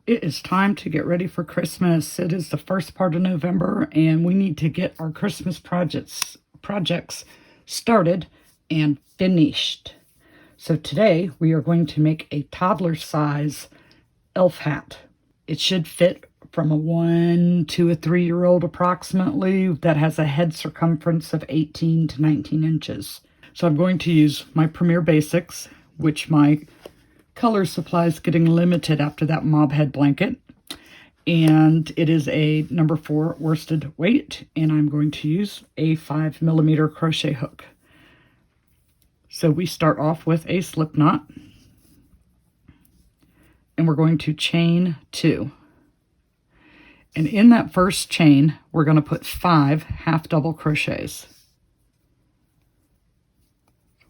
It is time to get ready for Christmas. It is the first part of November, and we need to get our Christmas projects started and finished. So today we are going to make a toddler size elf hat. It should fit from a 1 to a 3-year-old approximately that has a head circumference of 18 to 19 inches. So I'm going to use my Premier Basics, which my color supply is getting limited after that mob head blanket. And it is a number 4 worsted weight, and I'm going to use a 5mm crochet hook. So we start off with a slip knot, and we're going to chain 2. And in that first chain, we're going to put 5 half double crochets.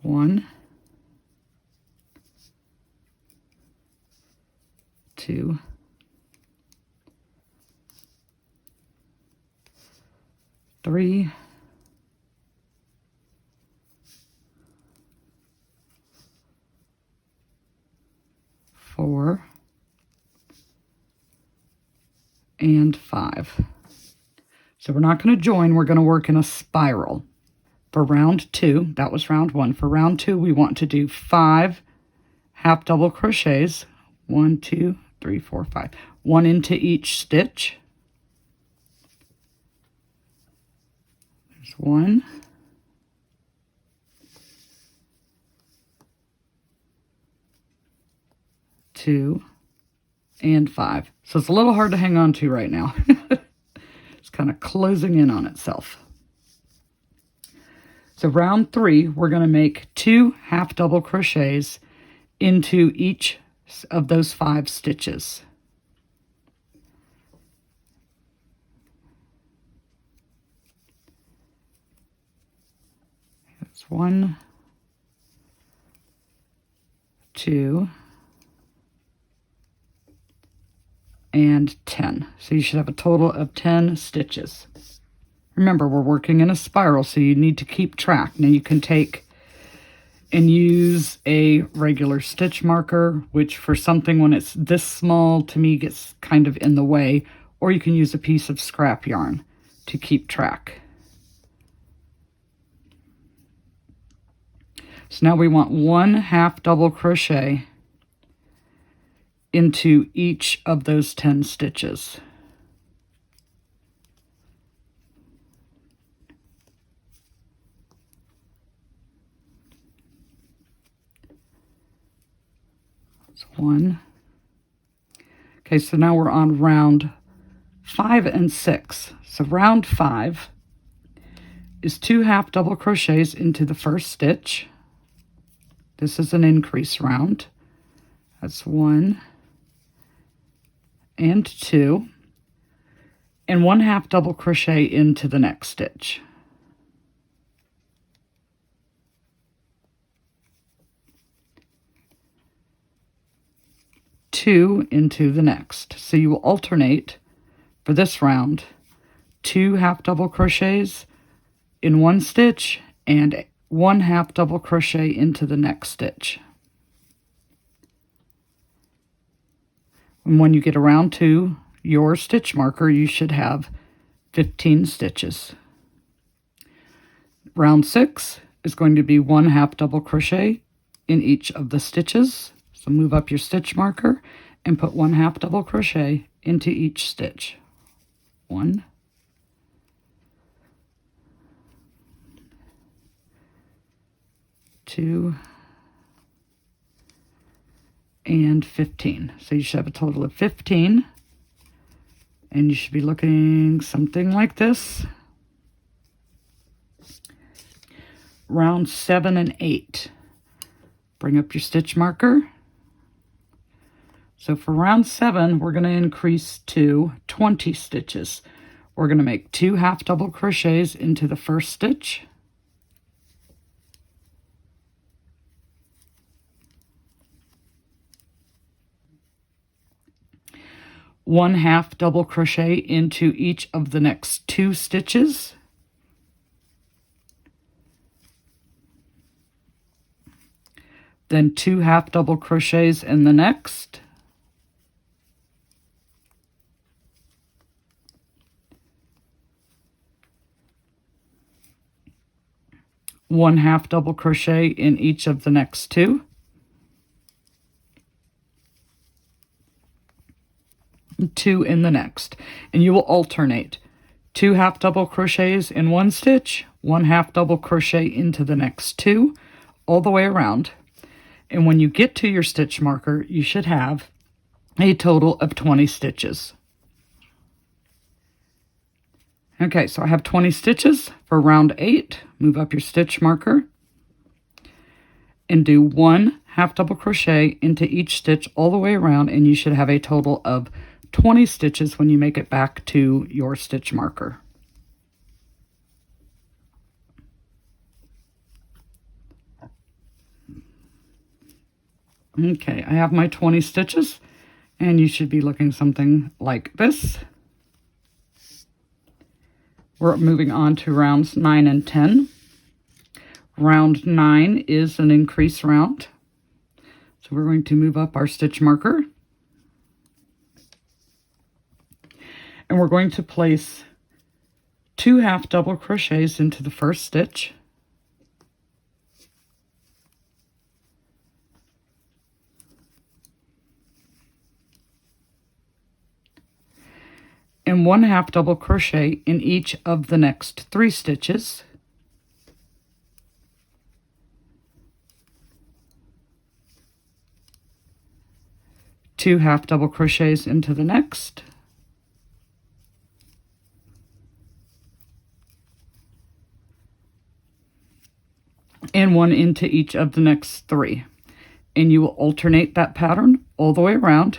1, 2, 3, 4, and 5. So we're not going to join, we're going to work in a spiral. For round 2, that was round 1. For round 2, we want to do 5 half double crochets. 1, 2, 3, 4, 5. 1 into each stitch. There's 1. 2, and 5. So it's a little hard to hang on to right now. It's kind of closing in on itself. So round 3, we're going to make 2 half double crochets into each of those 5 stitches. That's 1, 2, and 10. So you should have a total of 10 stitches. Remember, we're working in a spiral, so you need to keep track. Now you can take and use a regular stitch marker, which for something when it's this small to me gets kind of in the way, or you can use a piece of scrap yarn to keep track. So now we want 1 half double crochet into each of those 10 stitches. That's 1. Okay, so now we're on round 5 and 6. So round 5 is 2 half double crochets into the first stitch. This is an increase round. That's 1 and 2, and 1 half double crochet into the next stitch. Two into the next. So you will alternate for this round 2 half double crochets in one stitch and 1 half double crochet into the next stitch. And when you get around to your stitch marker, you should have 15 stitches. Round 6 is going to be 1 half double crochet in each of the stitches. So move up your stitch marker and put 1 half double crochet into each stitch. 1, 2, and 15. So you should have a total of 15, and you should be looking something like this. Round 7 and 8. Bring up your stitch marker. So for round 7, we're going to increase to 20 stitches. We're going to make 2 half double crochets into the first stitch. 1 half double crochet into each of the next 2 stitches. Then 2 half double crochets in the next. 1 half double crochet in each of the next 2, 2 in the next, and you will alternate 2 half double crochets in one stitch, 1 half double crochet into the next 2, all the way around. And when you get to your stitch marker, you should have a total of 20 stitches. Okay, so I have 20 stitches for round 8. Move up your stitch marker and do 1 half double crochet into each stitch all the way around, and you should have a total of 20 stitches when you make it back to your stitch marker. Okay, I have my 20 stitches, and you should be looking something like this. We're moving on to rounds 9 and 10. Round 9 is an increase round. So we're going to move up our stitch marker. And we're going to place 2 half double crochets into the first stitch. And 1 half double crochet in each of the next 3 stitches. Two half double crochets into the next. And 1 into each of the next 3. And you will alternate that pattern all the way around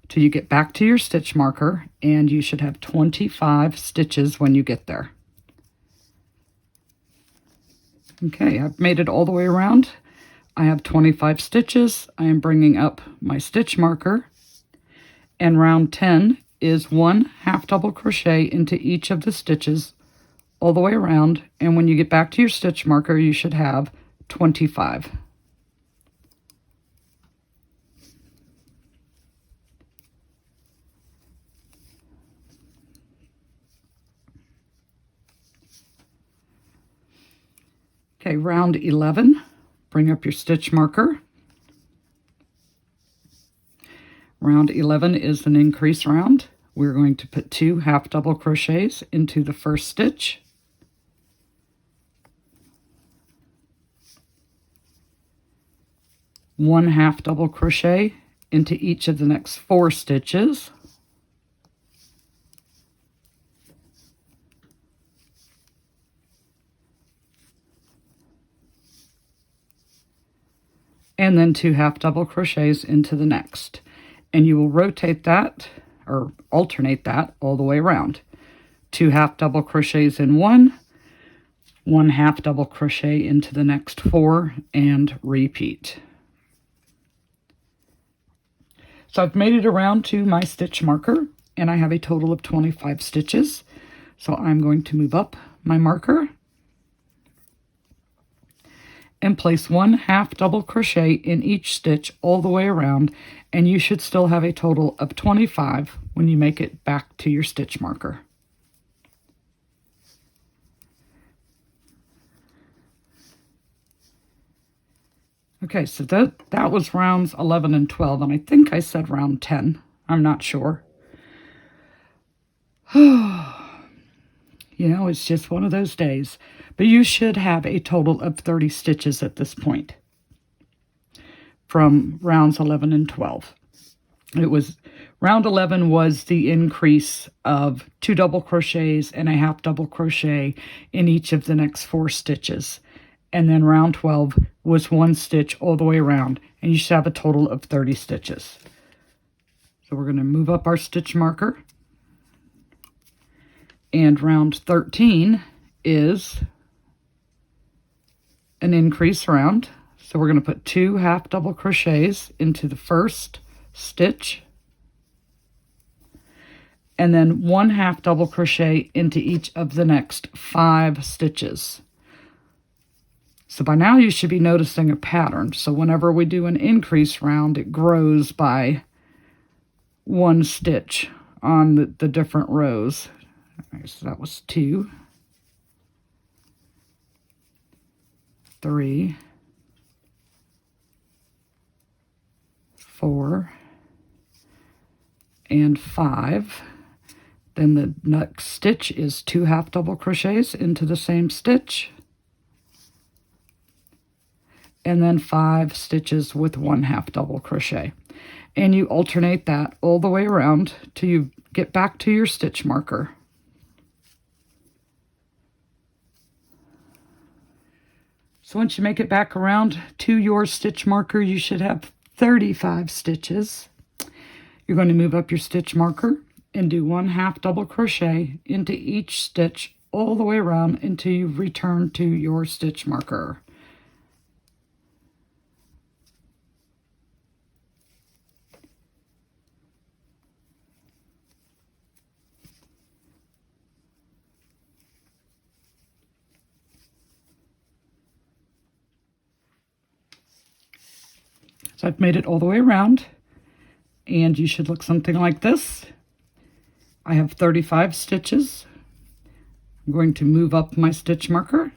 till you get back to your stitch marker, and you should have 25 stitches when you get there. Okay, I've made it all the way around. I have 25 stitches. I am bringing up my stitch marker, and round 10 is 1 half double crochet into each of the stitches all the way around, and when you get back to your stitch marker, you should have 25. Okay, round 11, bring up your stitch marker. Round 11 is an increase round. We're going to put 2 half double crochets into the first stitch. One half double crochet into each of the next 4 stitches. And then 2 half double crochets into the next. And you will rotate that, or alternate that, all the way around. 2 half double crochets in one, 1 half double crochet into the next 4, and repeat. So I've made it around to my stitch marker, and I have a total of 25 stitches. So I'm going to move up my marker and place 1 half double crochet in each stitch all the way around, and you should still have a total of 25 when you make it back to your stitch marker. Okay, so that was rounds 11 and 12, and I think I said round 10. I'm not sure. You know, it's just one of those days. But you should have a total of 30 stitches at this point from rounds 11 and 12. Round 11 was the increase of 2 double crochets and a half double crochet in each of the next 4 stitches. And then round 12 was 1 stitch all the way around, and you should have a total of 30 stitches. So we're going to move up our stitch marker. And round 13 is an increase round. So we're going to put 2 half double crochets into the first stitch, and then 1 half double crochet into each of the next 5 stitches. So by now you should be noticing a pattern. So whenever we do an increase round, it grows by 1 stitch on the different rows. Okay, so that was 2. 3, 4, and 5. Then the next stitch is 2 half double crochets into the same stitch, and then 5 stitches with 1 half double crochet. And you alternate that all the way around till you get back to your stitch marker. So once you make it back around to your stitch marker, you should have 35 stitches. You're going to move up your stitch marker and do 1 half double crochet into each stitch all the way around until you return to your stitch marker. So I've made it all the way around, and you should look something like this. I have 35 stitches. I'm going to move up my stitch marker,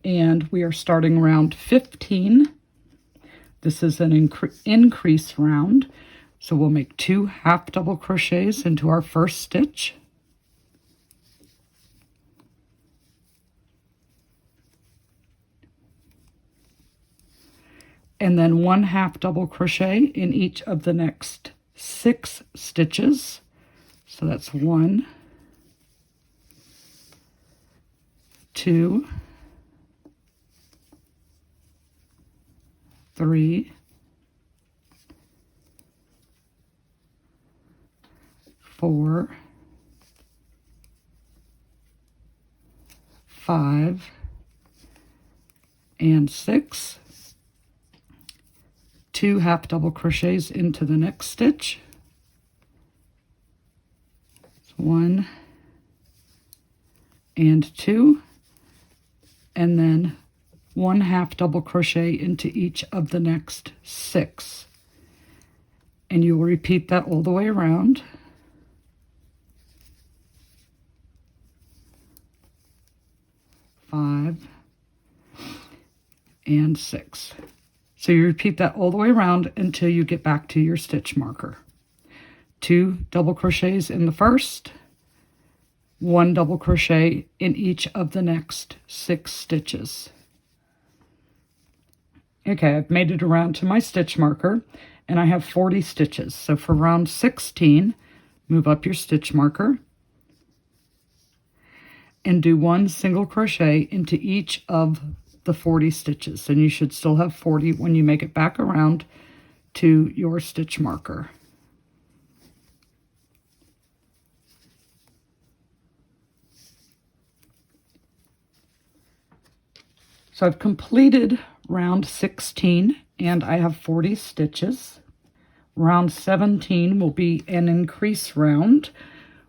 and we are starting round 15. This is an increase round, so we'll make 2 half double crochets into our first stitch. And then 1 half double crochet in each of the next 6 stitches. So that's 1, 2, 3, 4, 5, and 6. 2 half double crochets into the next stitch. 1 and 2, and then 1 half double crochet into each of the next 6. And you will repeat that all the way around. Five and 6. So you repeat that all the way around until you get back to your stitch marker. 2 double crochets in the first, 1 double crochet in each of the next 6 stitches. Okay, I've made it around to my stitch marker, and I have 40 stitches. So for round 16, move up your stitch marker and do 1 single crochet into each of the 40 stitches, and you should still have 40 when you make it back around to your stitch marker. So I've completed round 16 and I have 40 stitches. Round 17 will be an increase round.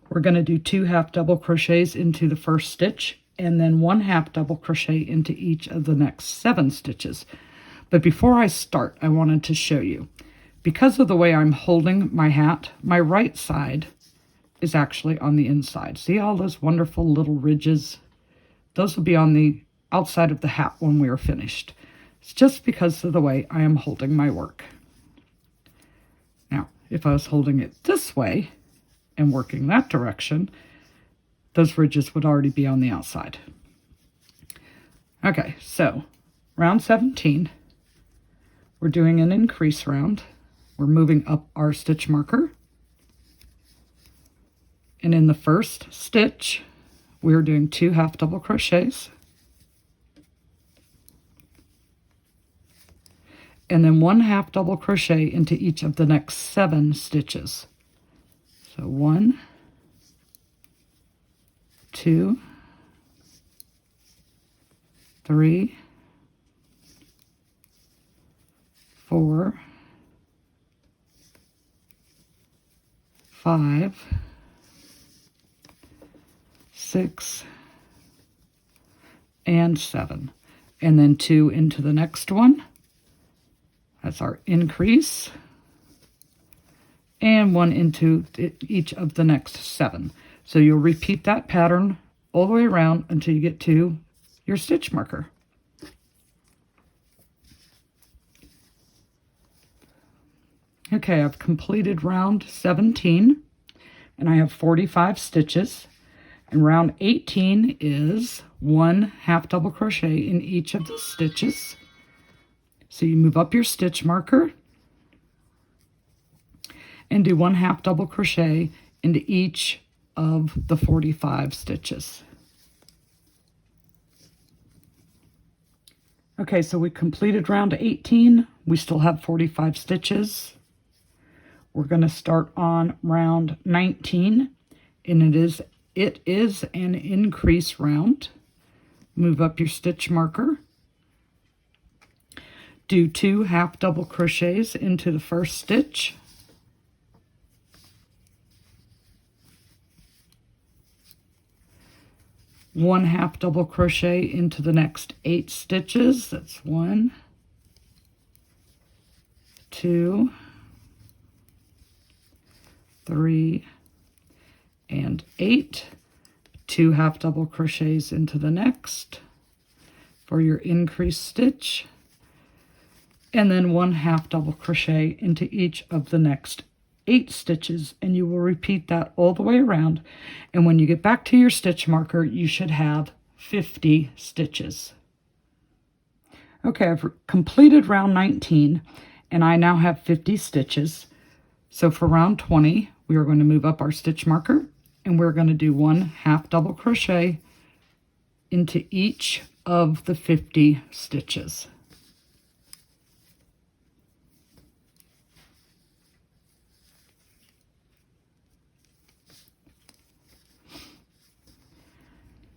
We're going to do 2 half double crochets into the first stitch and then 1 half double crochet into each of the next 7 stitches. But before I start, I wanted to show you, because of the way I'm holding my hat, my right side is actually on the inside. See all those wonderful little ridges? Those will be on the outside of the hat when we are finished. It's just because of the way I am holding my work. Now, if I was holding it this way and working that direction, those ridges would already be on the outside. Okay, so round 17, we're doing an increase round. We're moving up our stitch marker. And in the first stitch, we're doing 2 half double crochets. And then 1 half double crochet into each of the next 7 stitches. So 1, 2, 3, 4, 5, 6, and 7. And then 2 into the next one. That's our increase. And 1 into each of the next 7. So you'll repeat that pattern all the way around until you get to your stitch marker. Okay, I've completed round 17 and I have 45 stitches, and round 18 is 1 half double crochet in each of the stitches. So you move up your stitch marker and do 1 half double crochet into each of the 45 stitches. Okay, so we completed round 18. We still have 45 stitches. We're going to start on round 19, and it is an increase round. Move up your stitch marker. Do 2 half double crochets into the first stitch. One half double crochet into the next 8 stitches. That's 1, 2, 3, and 8. 2 half double crochets into the next for your increased stitch, and then 1 half double crochet into each of the next 8 stitches, and you will repeat that all the way around. And when you get back to your stitch marker, you should have 50 stitches. Okay, I've completed round 19 and I now have 50 stitches. So for round 20, we are going to move up our stitch marker and we're going to do 1 half double crochet into each of the 50 stitches.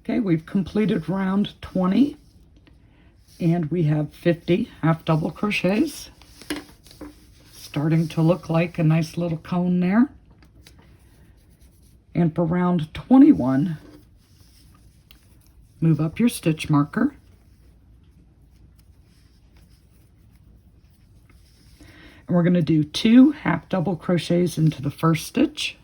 Okay, we've completed round 20 and we have 50 half double crochets. Starting to look like a nice little cone there. And for round 21, move up your stitch marker. And we're going to do 2 half double crochets into the first stitch.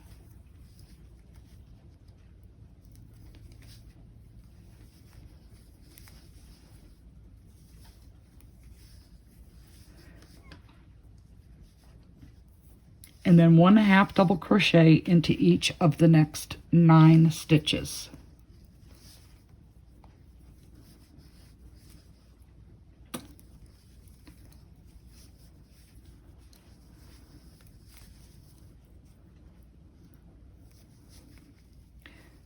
And then 1 half double crochet into each of the next 9 stitches.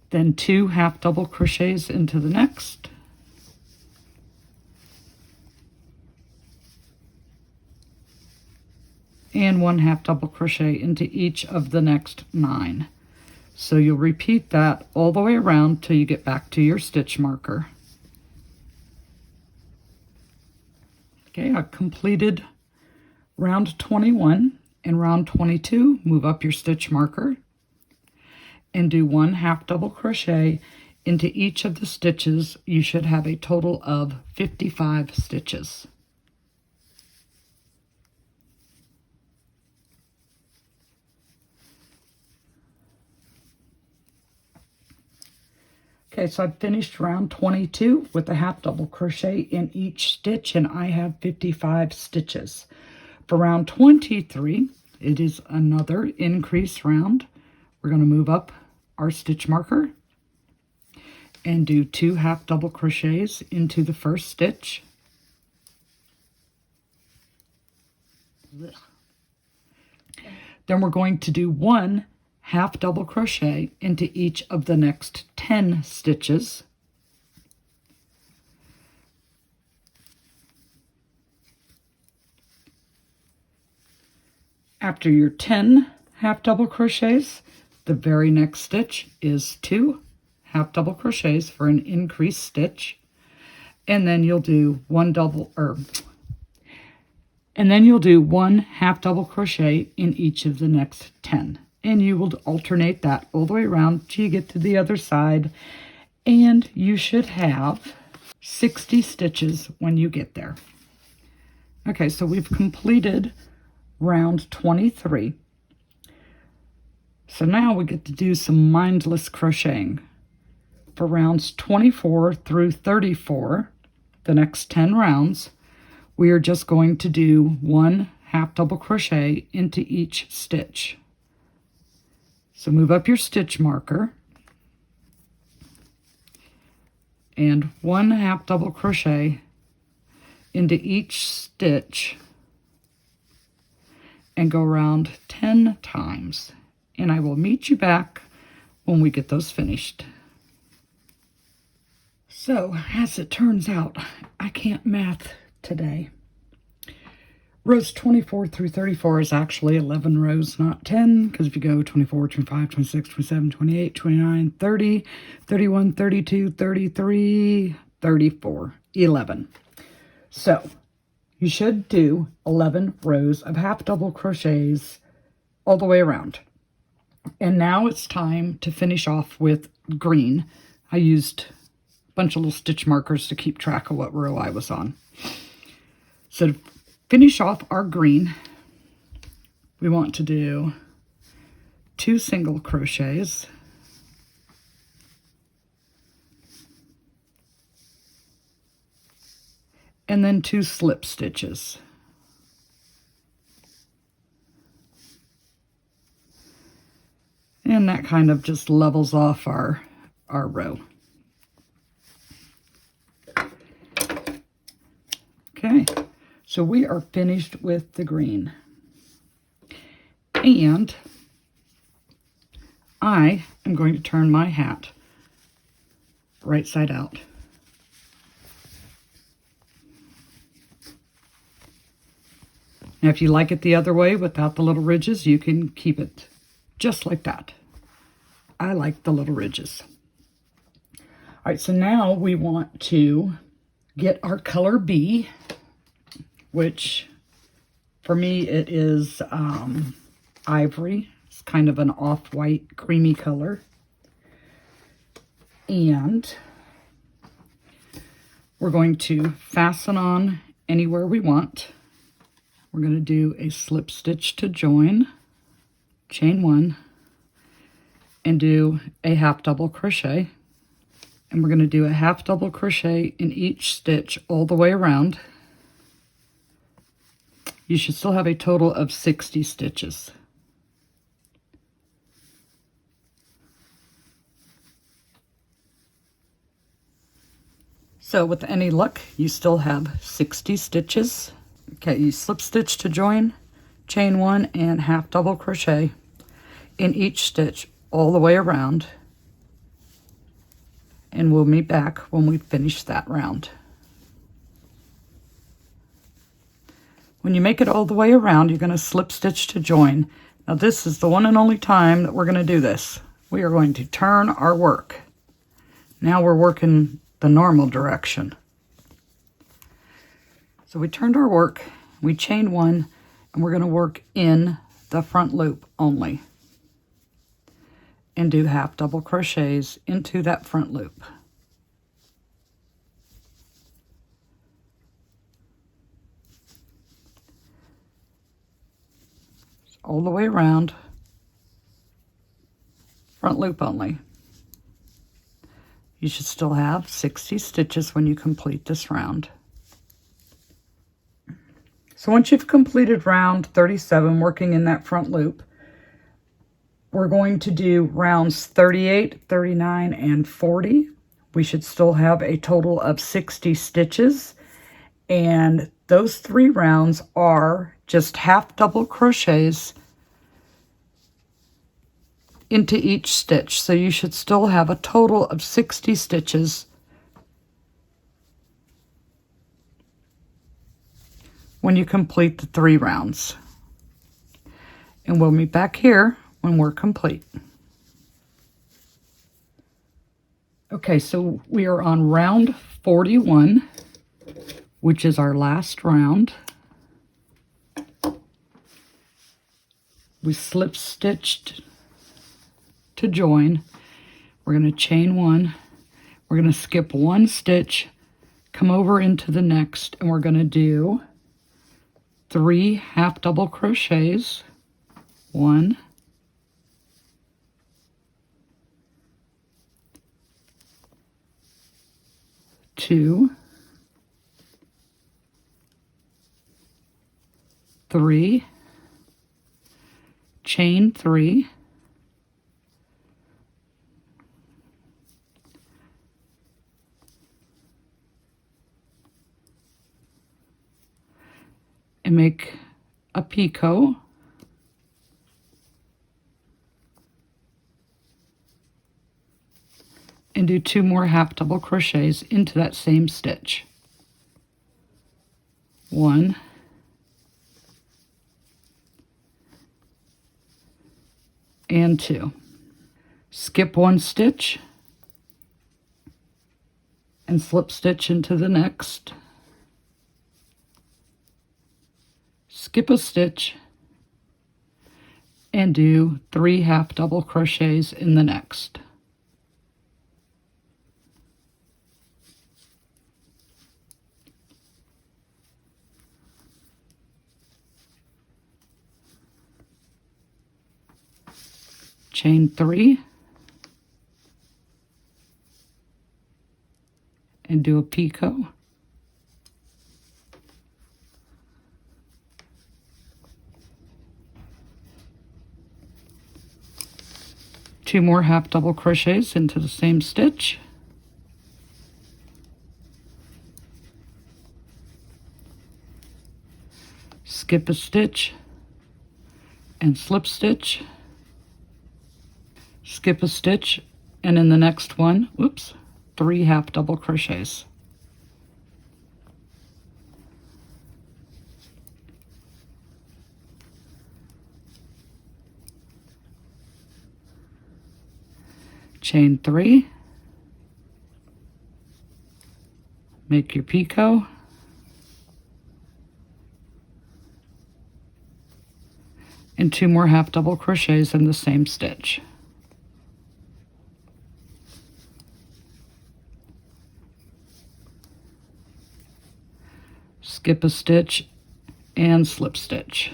Then 2 half double crochets into the next. And 1 half double crochet into each of the next 9. So you'll repeat that all the way around till you get back to your stitch marker. Okay, I've completed round 21 and round 22. Move up your stitch marker and do 1 half double crochet into each of the stitches. You should have a total of 55 stitches. Okay, so I've finished round 22 with a half double crochet in each stitch, and I have 55 stitches. For round 23, it is another increase round. We're going to move up our stitch marker and do 2 half double crochets into the first stitch. Then we're going to do 1 half double crochet into each of the next 10 stitches. After your 10 half double crochets, the very next stitch is 2 half double crochets for an increased stitch, and then you'll do 1 half double crochet in each of the next 10. And you will alternate that all the way around till you get to the other side, and you should have 60 stitches when you get there. Okay, so we've completed round 23. So now we get to do some mindless crocheting. for rounds 24 through 34, the next 10 rounds, we are just going to do 1 half double crochet into each stitch. So move up your stitch marker and 1 half double crochet into each stitch and go around 10 times. And I will meet you back when we get those finished. So, as it turns out, I can't math today. Rows 24 through 34 is actually 11 rows, not 10, because if you go 24, 25, 26, 27, 28, 29, 30, 31, 32, 33, 34, 11. So, you should do 11 rows of half double crochets all the way around. And now it's time to finish off with green. I used a bunch of little stitch markers to keep track of what row I was on. So to finish off our green, we want to do 2 single crochets, and then 2 slip stitches. And that kind of just levels off our row. Okay, so we are finished with the green. And I am going to turn my hat right side out. Now, if you like it the other way without the little ridges, you can keep it just like that. I like the little ridges. All right, so now we want to get our color B, which for me it is ivory. It's kind of an off-white creamy color. And we're going to fasten on anywhere we want. We're going to do a slip stitch to join, chain 1, and do a half double crochet. And we're going to do a half double crochet in each stitch all the way around. You should still have a total of 60 stitches. So with any luck, you still have 60 stitches. Okay, you slip stitch to join, chain 1, and half double crochet in each stitch all the way around. And we'll meet back when we finish that round. When you make it all the way around, you're going to slip stitch to join. Now this is the one and only time that we're going to do this. We are going to turn our work. Now we're working the normal direction. So we turned our work, we chain 1, and we're going to work in the front loop only. And do half double crochets into that front loop. All the way around, front loop only. You should still have 60 stitches when you complete this round. So once you've completed round 37 working in that front loop, we're going to do rounds 38, 39, and 40. We should still have a total of 60 stitches. And those 3 rounds are just half double crochets into each stitch. So you should still have a total of 60 stitches when you complete the 3 rounds. And we'll meet back here when we're complete. Okay, so we are on round 41, which is our last round. We slip stitched to join. We're going to chain 1. We're going to skip 1 stitch, come over into the next, and we're going to do 3 half double crochets. 1, 2, 2, 3, chain 3, and make a picot, and do 2 more half double crochets into that same stitch. 1 and 2. Skip 1 stitch and slip stitch into the next. Skip a stitch and do 3 half double crochets in the next. Chain 3 and do a picot. Two more half double crochets into the same stitch. Skip a stitch and slip stitch. Skip a stitch, and in the next one, 3 half double crochets. Chain 3, make your picot, and 2 more half double crochets in the same stitch. Skip a stitch and slip stitch,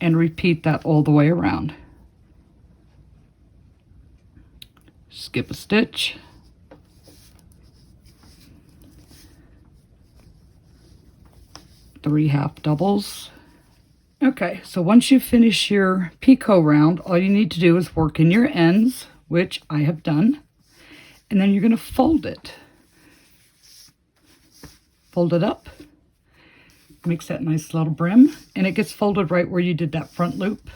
and repeat that all the way around. Skip a stitch, three half doubles. Okay, so once you finish your picot round, all you need to do is work in your ends, which I have done, and then you're going to fold it. Fold it up, makes that nice little brim, and it gets folded right where you did that front loop.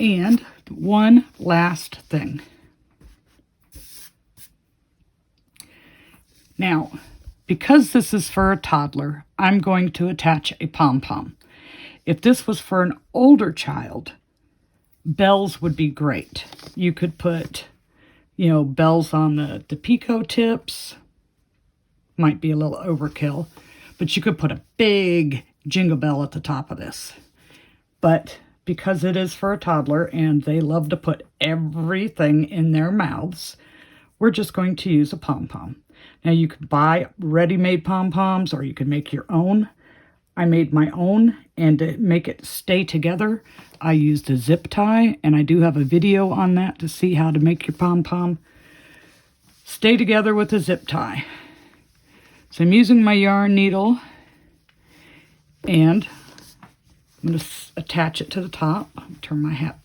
And one last thing. Now, because this is for a toddler, I'm going to attach a pom-pom. If this was for an older child, bells would be great. You could put, bells on the picot tips. Might be a little overkill, but you could put a big jingle bell at the top of this. But because it is for a toddler and they love to put everything in their mouths, we're just going to use a pom-pom. Now you could buy ready-made pom-poms or you can make your own. I made my own, and to make it stay together, I used a zip tie, and I do have a video on that to see how to make your pom-pom stay together with a zip tie. So I'm using my yarn needle, and I'm going to attach it to the top. Turn my hat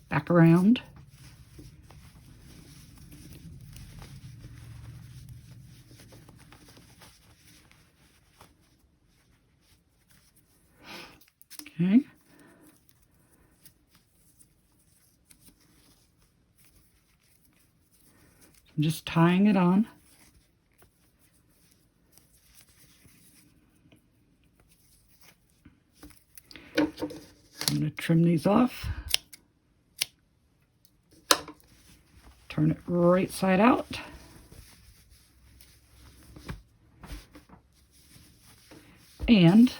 back around. Okay. I'm just tying it on. I'm going to trim these off. Turn it right side out. And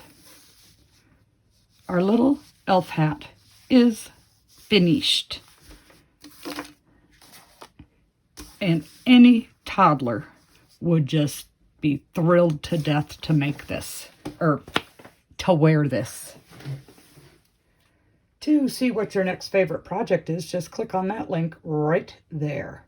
our little elf hat is finished. And any toddler would just be thrilled to death to make this, or to wear this. To see what your next favorite project is, just click on that link right there.